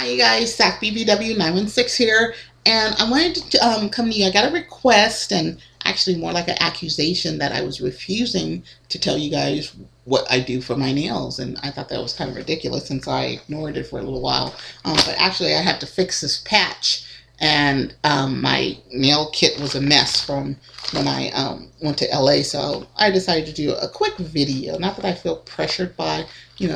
Hi you guys, Sac BBW 916 here, and I wanted to come to you. I got a request, and actually more like an accusation, that I was refusing to tell you guys what I do for my nails, and I thought that was kind of ridiculous since I ignored it for a little while. But actually I had to fix this patch, and my nail kit was a mess from when I went to LA, so I decided to do a quick video. Not that I feel pressured by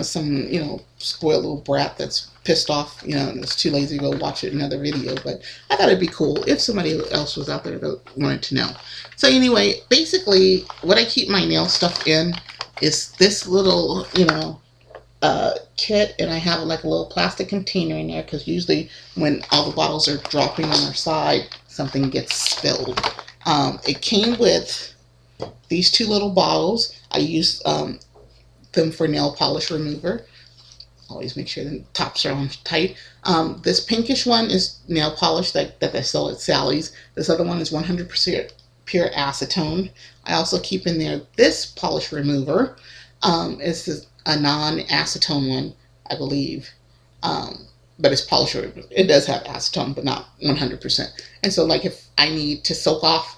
some spoiled little brat that's pissed off and is too lazy to go watch another video, but I thought it'd be cool if somebody else was out there that wanted to know. So anyway, basically what I keep my nail stuff in is this little kit, and I have like a little plastic container in there because usually when all the bottles are dropping on their side, something gets spilled. It came with these two little bottles. I use them for nail polish remover. Always make sure the tops are on tight. This pinkish one is nail polish that they sell at Sally's. This other one is 100% pure acetone. I also keep in there this polish remover. It's a non-acetone one, I believe. But it's polish remover. It does have acetone, but not 100%. And so like if I need to soak off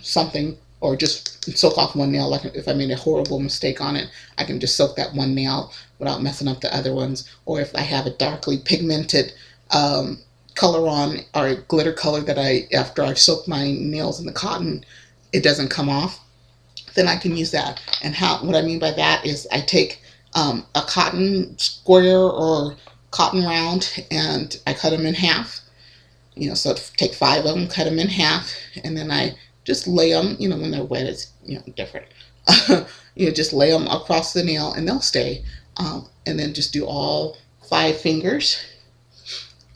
something, or just soak off one nail, like if I made a horrible mistake on it, I can just soak that one nail without messing up the other ones. Or if I have a darkly pigmented color on, or glitter color that after I soak my nails in the cotton, it doesn't come off, then I can use that. And what I mean by that is I take a cotton square or cotton round, and I cut them in half. So take 5 of them, cut them in half, and then I just lay them, when they're wet, it's, different. Just lay them across the nail and they'll stay. And then just do all 5 fingers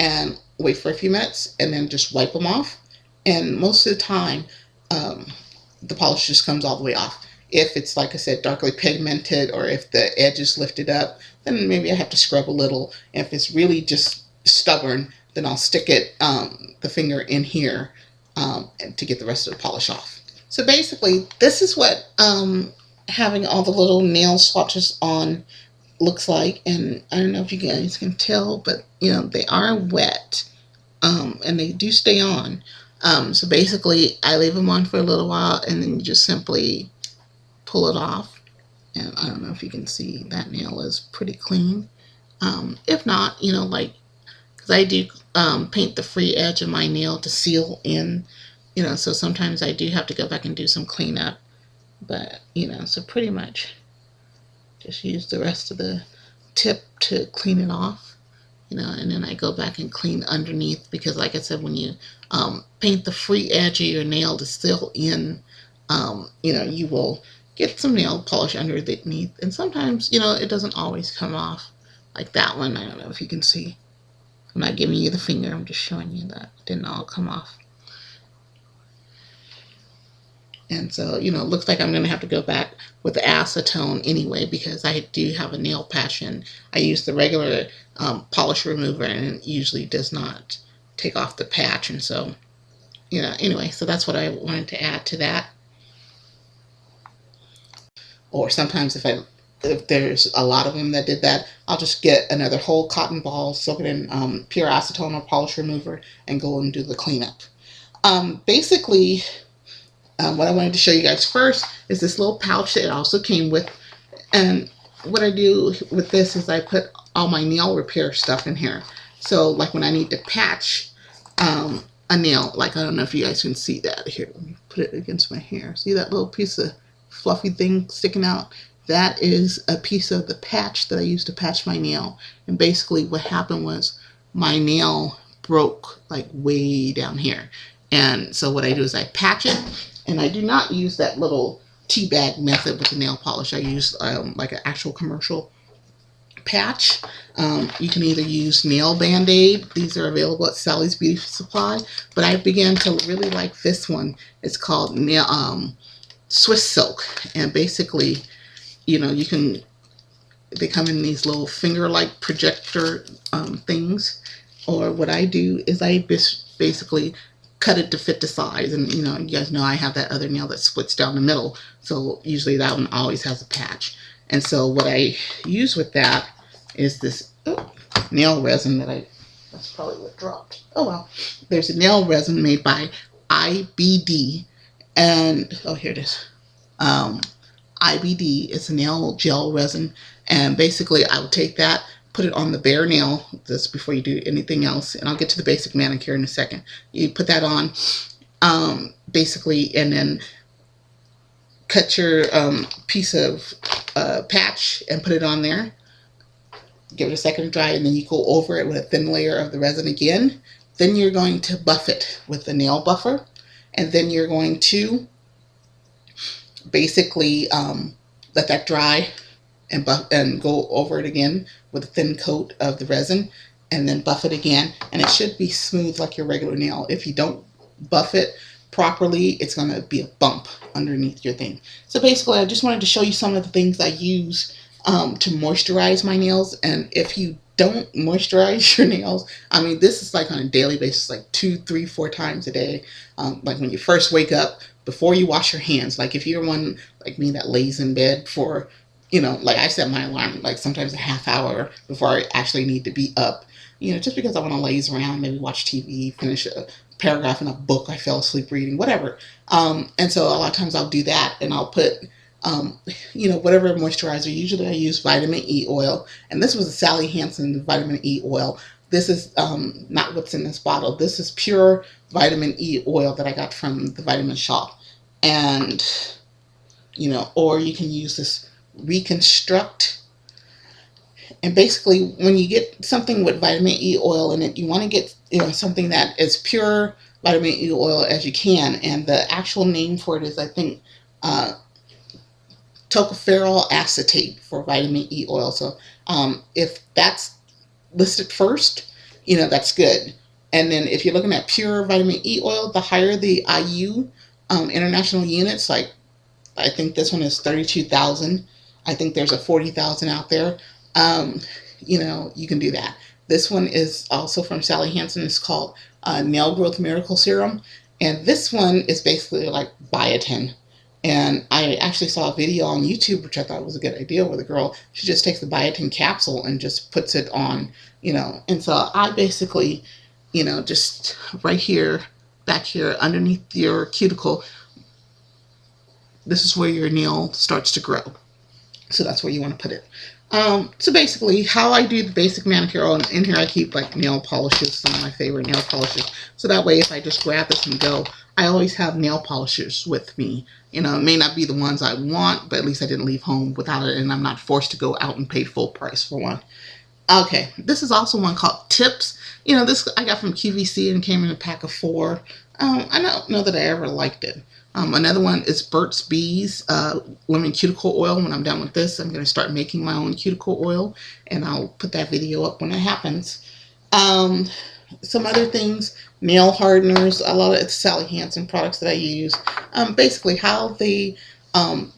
and wait for a few minutes and then just wipe them off. And most of the time, the polish just comes all the way off. If it's, like I said, darkly pigmented, or if the edge is lifted up, then maybe I have to scrub a little. And if it's really just stubborn, then I'll stick the finger in here to get the rest of the polish off. So basically, this is what having all the little nail swatches on looks like. And I don't know if you guys can tell, but they are wet, and they do stay on. So basically, I leave them on for a little while, and then you just simply pull it off. And I don't know if you can see, that nail is pretty clean. If not, because I do paint the free edge of my nail to seal in, so sometimes I do have to go back and do some cleanup. But, so pretty much just use the rest of the tip to clean it off, and then I go back and clean underneath, because like I said, when you paint the free edge of your nail to seal in, you will get some nail polish underneath, and sometimes, it doesn't always come off. Like that one, I don't know if you can see. I'm not giving you the finger, I'm just showing you that it didn't all come off. And so, it looks like I'm going to have to go back with the acetone anyway, because I do have a nail patch, and I use the regular polish remover, and it usually does not take off the patch. And so, anyway, so that's what I wanted to add to that. Or sometimes if there's a lot of them that did that, I'll just get another whole cotton ball, soak it in pure acetone or polish remover, and go and do the cleanup. Basically, what I wanted to show you guys first is this little pouch that it also came with. And what I do with this is I put all my nail repair stuff in here. So like when I need to patch a nail, like I don't know if you guys can see that here. Let me put it against my hair. See that little piece of fluffy thing sticking out? That is a piece of the patch that I used to patch my nail. And basically what happened was my nail broke like way down here. And so what I do is I patch it, and I do not use that little tea bag method with the nail polish. I use like an actual commercial patch. You can either use nail band-aid. These are available at Sally's Beauty Supply. But I began to really like this one. It's called Swiss Silk. And basically, they come in these little finger-like projector things. Or what I do is I basically cut it to fit the size. And you guys know I have that other nail that splits down the middle. So usually that one always has a patch. And so what I use with that is this nail resin that's probably what dropped. Oh well. There's a nail resin made by IBD. And, oh, here it is. IBD is a nail gel resin. And basically, I would take that, put it on the bare nail, this before you do anything else. And I'll get to the basic manicure in a second. You put that on, basically, and then cut your piece of patch and put it on there. Give it a second to dry, and then you go over it with a thin layer of the resin again. Then you're going to buff it with the nail buffer, and then you're going to basically let that dry and buff and go over it again with a thin coat of the resin, and then buff it again, and it should be smooth like your regular nail. If you don't buff it properly, it's going to be a bump underneath your thing. So basically, I just wanted to show you some of the things I use to moisturize my nails. And if you don't moisturize your nails, I mean, this is like on a daily basis, like 2, 3, 4 times a day. Like when you first wake up, before you wash your hands. Like if you're one like me that lays in bed for, you know, like I set my alarm like sometimes a half hour before I actually need to be up, you know, just because I want to laze around, maybe watch TV, finish a paragraph in a book I fell asleep reading, whatever. And so a lot of times I'll do that, and I'll put you know, whatever moisturizer. Usually I use vitamin E oil, and this was a Sally Hansen vitamin E oil. This is not what's in this bottle. This is pure vitamin E oil that I got from the vitamin shop. And, you know, or you can use this Reconstruct. And basically, when you get something with vitamin E oil in it, you want to get, you know, something that is pure vitamin E oil as you can. And the actual name for it is, I think, tocopherol acetate for vitamin E oil. So if that's listed first, you know, that's good. And then if you're looking at pure vitamin E oil, the higher the IU international units, like I think this one is 32,000. I think there's a 40,000 out there. You know, you can do that. This one is also from Sally Hansen. It's called Nail Growth Miracle Serum. And this one is basically like biotin. And I actually saw a video on YouTube, which I thought was a good idea, with a girl. She just takes the biotin capsule and just puts it on, you know. And so I basically, you know, just right here, back here, underneath your cuticle, this is where your nail starts to grow. So that's where you want to put it. So basically, how I do the basic manicure, in here I keep like nail polishes, some of my favorite nail polishes. So that way, if I just grab this and go, I always have nail polishers with me. You know, it may not be the ones I want, but at least I didn't leave home without it, and I'm not forced to go out and pay full price for one. Okay, this is also one called Tips. You know, this I got from QVC and came in a pack of 4. I don't know that I ever liked it. Another one is Burt's Bees lemon cuticle oil. When I'm done with this, I'm going to start making my own cuticle oil, and I'll put that video up when it happens. Some other things, nail hardeners, a lot of it's Sally Hansen products that I use. Basically, how the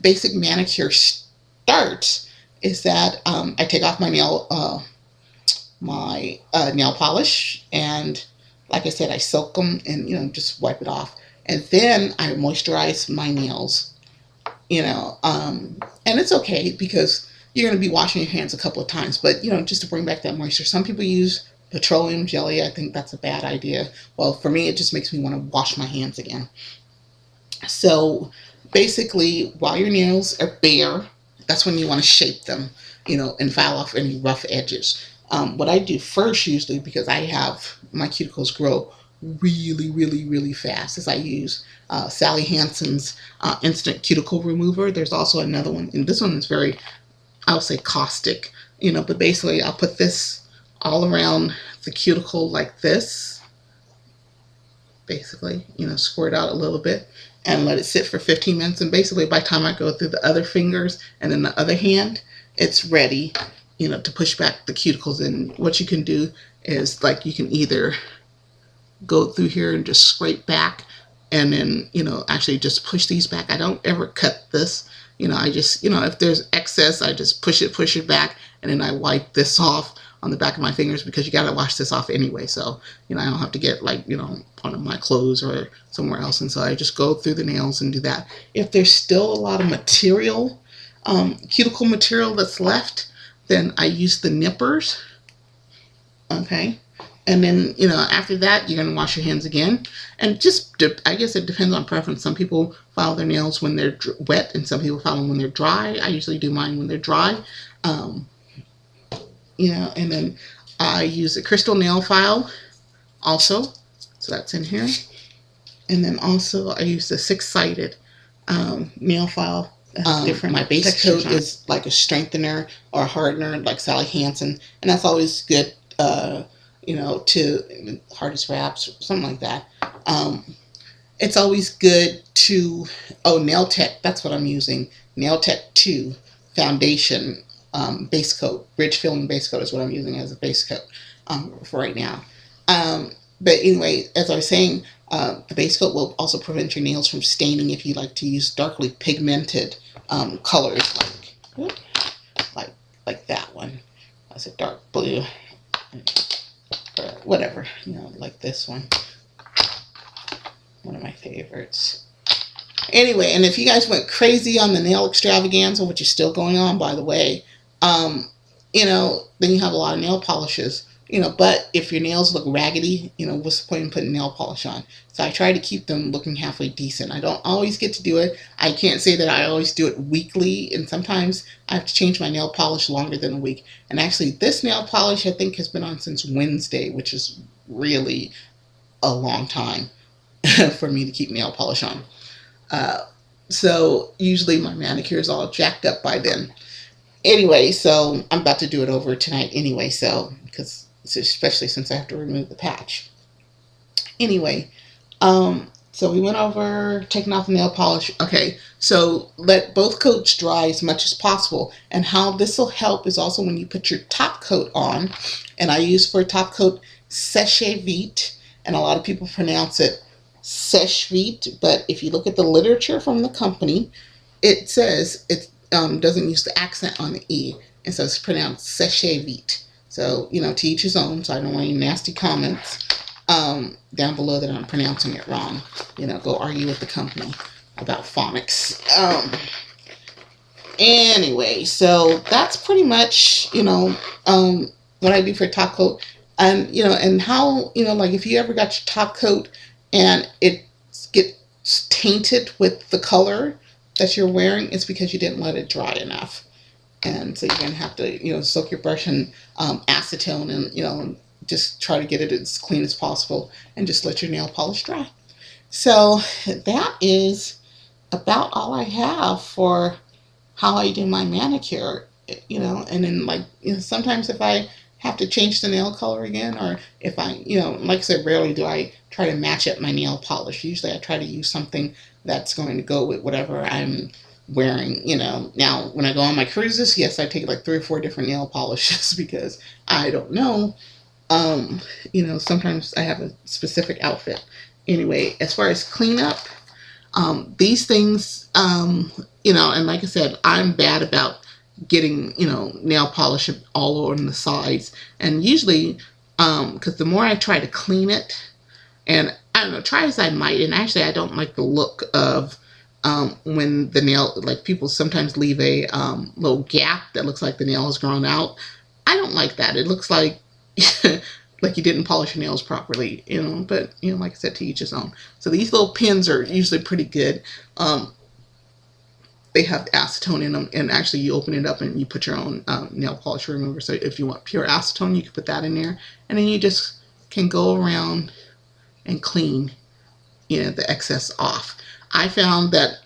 basic manicure starts is that I take off my nail polish, and like I said, I soak them and, you know, just wipe it off. And then I moisturize my nails, you know, and it's okay because you're going to be washing your hands a couple of times, but, you know, just to bring back that moisture. Some people use petroleum jelly. I think that's a bad idea. Well, for me, it just makes me want to wash my hands again. So basically, while your nails are bare, that's when you want to shape them, you know, and file off any rough edges. What I do first, usually, because I have my cuticles grow really, really, really fast, is I use Sally Hansen's Instant Cuticle Remover. There's also another one, and this one is very, I would say, caustic, you know, but basically I'll put this all around the cuticle like this, basically, you know, squirt out a little bit and let it sit for 15 minutes. And basically by the time I go through the other fingers and then the other hand, it's ready, you know, to push back the cuticles. And what you can do is, like, you can either go through here and just scrape back and then, you know, actually just push these back. I don't ever cut this, you know, I just, you know, if there's excess, I just push it back, and then I wipe this off on the back of my fingers, because you got to wash this off anyway. So, you know, I don't have to get, like, you know, on my clothes or somewhere else. And so I just go through the nails and do that. If there's still a lot of material, cuticle material that's left, then I use the nippers Okay. And then, you know, after that, you're going to wash your hands again. And just, I guess it depends on preference. Some people file their nails when they're wet, and some people file them when they're dry. I usually do mine when they're dry. Um, you know, and then I use a crystal nail file also. So that's in here. And then also I use the six-sided nail file. Different my base coat is like a strengthener or a hardener, like Sally Hansen, and that's always good. You know, to hardest wraps, something like that. It's always good to Nail Tech. That's what I'm using. Nail Tech 2 foundation base coat, bridge filling base coat is what I'm using as a base coat for right now. But anyway, as I was saying, the base coat will also prevent your nails from staining if you like to use darkly pigmented colors like that one. That's a dark blue, or whatever, you know, like this one. One of my favorites. Anyway, and if you guys went crazy on the nail extravaganza, which is still going on, by the way, you know, then you have a lot of nail polishes. You know, but if your nails look raggedy, you know, what's the point in putting nail polish on? So I try to keep them looking halfway decent. I don't always get to do it. I can't say that I always do it weekly, and sometimes I have to change my nail polish longer than a week. And actually, this nail polish, I think, has been on since Wednesday, which is really a long time for me to keep nail polish on. So usually my manicure is all jacked up by then. Anyway, so I'm about to do it over tonight anyway, so, because especially since I have to remove the patch. Anyway, so we went over taking off the nail polish. Okay, so let both coats dry as much as possible. And how this will help is also when you put your top coat on. And I use for top coat Sèche Vite, and a lot of people pronounce it Sèche Vite, but if you look at the literature from the company, it says it doesn't use the accent on the E, and so it's pronounced Sèche Vite. So, you know, to each his own, so I don't want any nasty comments down below that I'm pronouncing it wrong. You know, go argue with the company about phonics. Anyway, so that's pretty much, you know, what I do for top coat. And, you know, and how, you know, like if you ever got your top coat and it gets tainted with the color that you're wearing, it's because you didn't let it dry enough. And so you're going to have to, you know, soak your brush in acetone and, you know, just try to get it as clean as possible and just let your nail polish dry. So that is about all I have for how I do my manicure, you know. And then, like, you know, sometimes if I have to change the nail color again, or if I, you know, like I said, rarely do I try to match up my nail polish. Usually I try to use something that's going to go with whatever I'm wearing, you know. Now, when I go on my cruises, yes, I take like 3 or 4 different nail polishes because I don't know. You know, sometimes I have a specific outfit. Anyway, as far as cleanup, these things, you know, and like I said, I'm bad about getting, you know, nail polish all over on the sides. And usually, because the more I try to clean it, and I don't know, try as I might, and actually I don't like the look of when the nail, like people sometimes leave a little gap that looks like the nail has grown out. I don't like that. It looks like like you didn't polish your nails properly, you know. But, you know, like I said, to each his own. So these little pins are usually pretty good. They have acetone in them, and actually you open it up and you put your own nail polish remover. So if you want pure acetone, you can put that in there, and then you just can go around and clean, you know, the excess off. I found that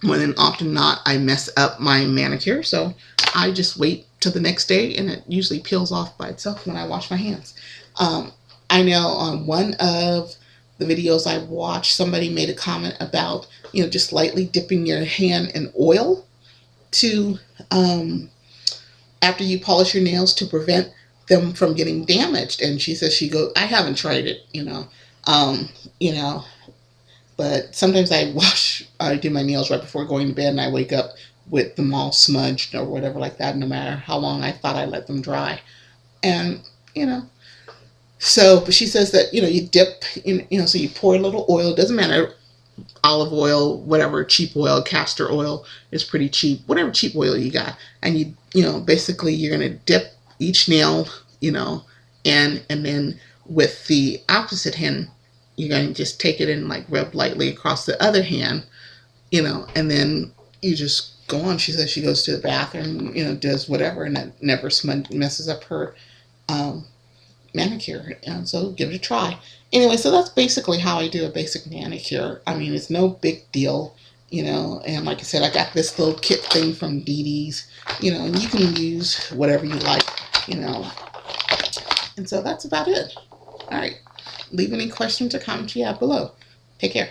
when and often not, I mess up my manicure, so I just wait till the next day, and it usually peels off by itself when I wash my hands. I know on one of the videos I watched, somebody made a comment about, you know, just lightly dipping your hand in oil to, after you polish your nails, to prevent them from getting damaged. And she says I haven't tried it, you know, but sometimes I do my nails right before going to bed, and I wake up with them all smudged or whatever like that, no matter how long I thought I let them dry. And, you know, so, but she says that, you know, you dip, you know, so you pour a little oil, doesn't matter, olive oil, whatever, cheap oil, castor oil is pretty cheap, whatever cheap oil you got. And you know, basically you're going to dip each nail, you know, and then with the opposite hand, you're going to just take it and like rub lightly across the other hand, and then you just go on. She says she goes to the bathroom, does whatever, and that never messes up her um, manicure. And so give it a try. Anyway, so that's basically how I do a basic manicure. I mean, it's no big deal, and like I said, I got this little kit thing from Dee Dee's, and you can use whatever you like, you know. And so that's about it. All right. Leave any questions or comments you have below. Take care.